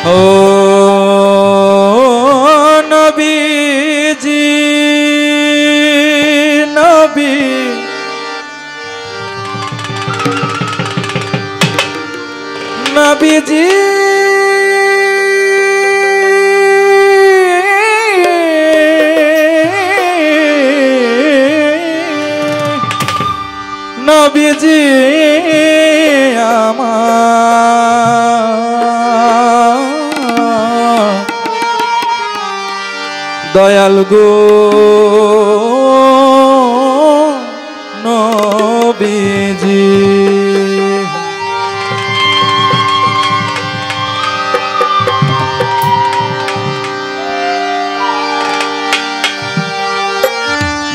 ও নবীজি নবী নবীজি নবীজি আমার দয়াল গো নবীজি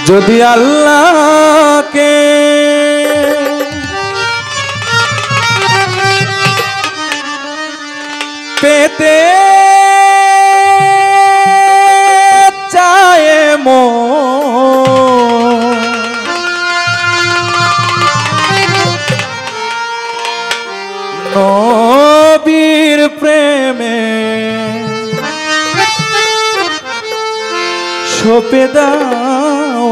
যদি আল্লাহকে পেতে চায় নবীর প্রেমে সপে দাও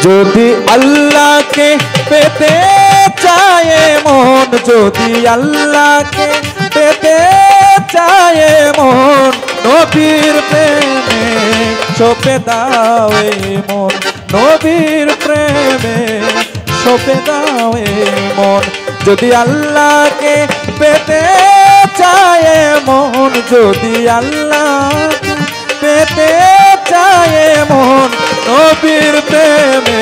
যদি আল্লাহকে পেতে চায় মন যদি আল্লাহকে পেতে চায় মন নবীর প্রেমে সপে দাও মন নবীর প্রেমে সপে দাও মন যদি আল্লাহকে পেতে চায় মন যদি আল্লাহকে পেতে চায় মন নবীর প্রেমে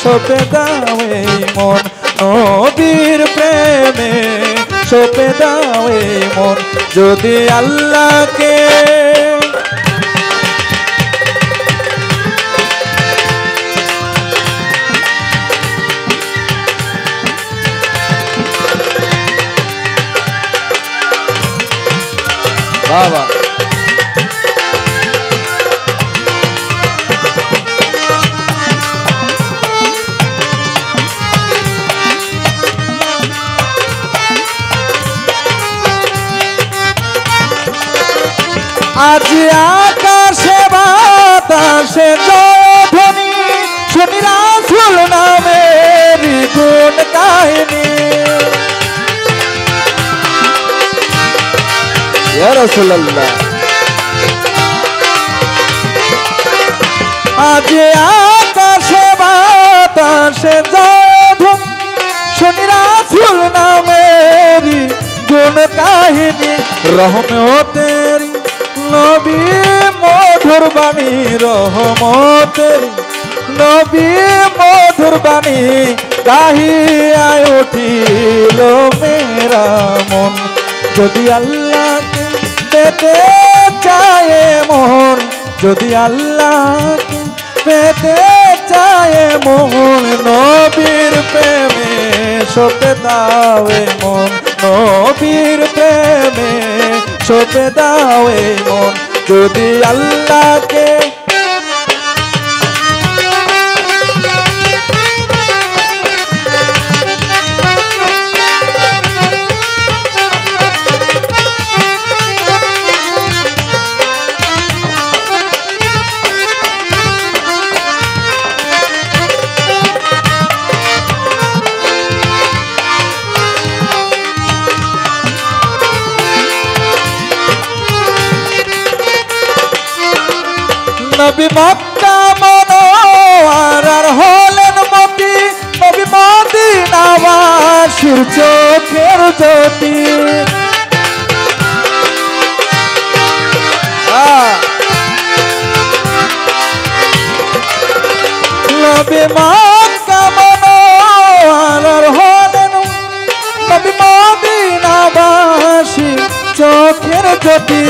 সপে দাও মন নবীর প্রেমে সপে দাও মন যদি আল্লাহকে বাবা আজ আকাশে বাতাসে জয়ধ্বনি শুনি রাসূল নামের গুণ কাহিনী ইয়া রাসূলুল্লাহ আজ আকাশে বাতাসে জয়ধ্বনি শুনি রাসূল নামের গুণ কাহিনী রহমতের নবী মধুর বাণী রহমতের নবী মধুর বাণী গাহিয়া উঠিল মেরা মন যদি আল্লাহকে পেতে চায় মন যদি আল্লাহকে পেতে চায় মন নবীর প্রেমে সপে দাও মন নবীর প্রেমে সপে দাও মন যদি আল্লাহকে নবী মক্কা মনোয়ারার হলেন মতি নবী মদিনাবাসীর চোখের জ্যোতি নবী মক্কা মনোয়ারার হলেন নবী মদিনাবাসীর চোখের জ্যোতি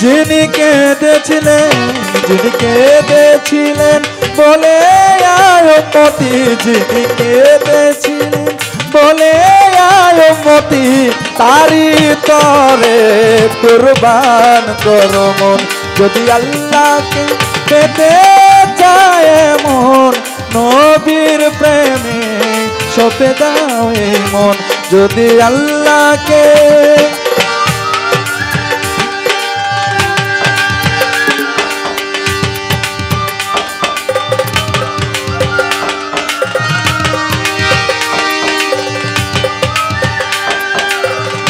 যিনি কেঁদেছিলেন যিনি কেঁদেছিলেন বলে আয়মতি যিনি কেঁদেছিলেন বলে আয়মতি তারি তরে কুরবান কর মন যদি আল্লাহকে পেতে চায় মন নবীর প্রেমে সপে দাও এই মন যদি আল্লাহকে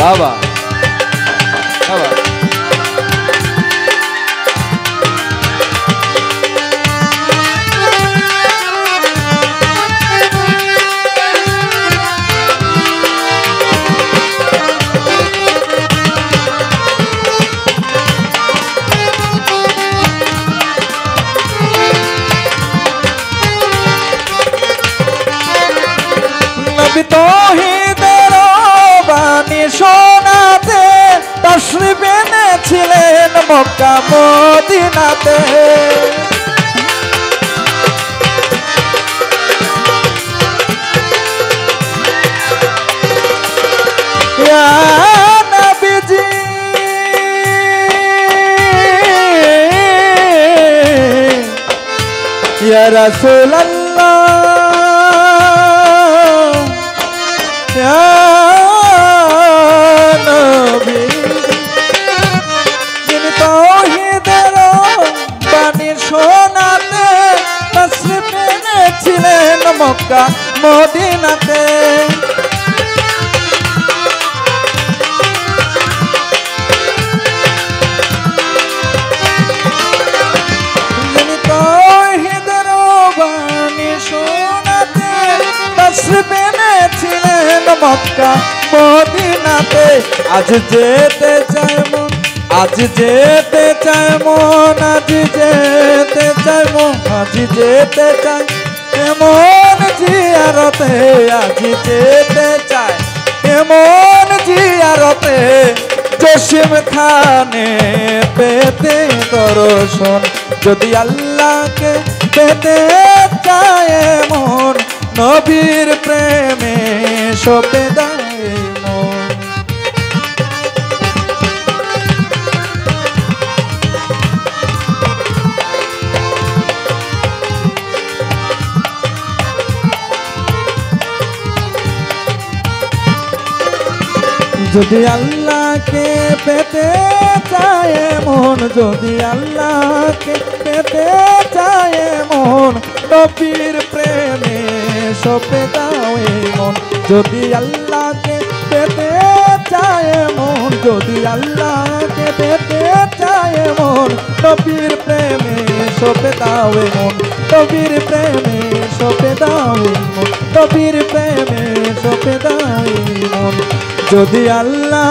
বাবা বাবা নবী তৌহিদের বাণী শোনাতে তশরিফ এনেছিলেন মক্কা মদিনাতে ইয়া নবীজি ইয়া রাসূলুল্লাহ নবী যিনি তৌহিদের বাণী শোনাতে তশরিফ এনেছিলেন মক্কা মদিনাতে যিনি তৌহিদের বাণী শোনাতে তশরিফ এনেছিলেন মক্কা মদিনাতে আজ যেতে চাই মন আজ যেতে চাই মন আজ যেতে চাই মন আজ যেতে চাই এমন জিয়ারতে আজ যেতে চাই এমন জিয়ারতে জসিম খানে পেতে দর্শন যদি আল্লাহকে পেতে চায় মন নবীর প্রেমে সপে দায় মন যদি আল্লাহকে পেতে চায় মন যদি আল্লাহকে পেতে চায় মন নবীর প্রেমে সপে দাও এই মন যদি আল্লাহকে পেতে চায় মন যদি আল্লাহকে পেতে চায় মন নবীর প্রেমে সপে দাও এই মন নবীর প্রেমে সপে দাও এই মন নবীর প্রেমে সপে দাও এই মন যদি আল্লাহ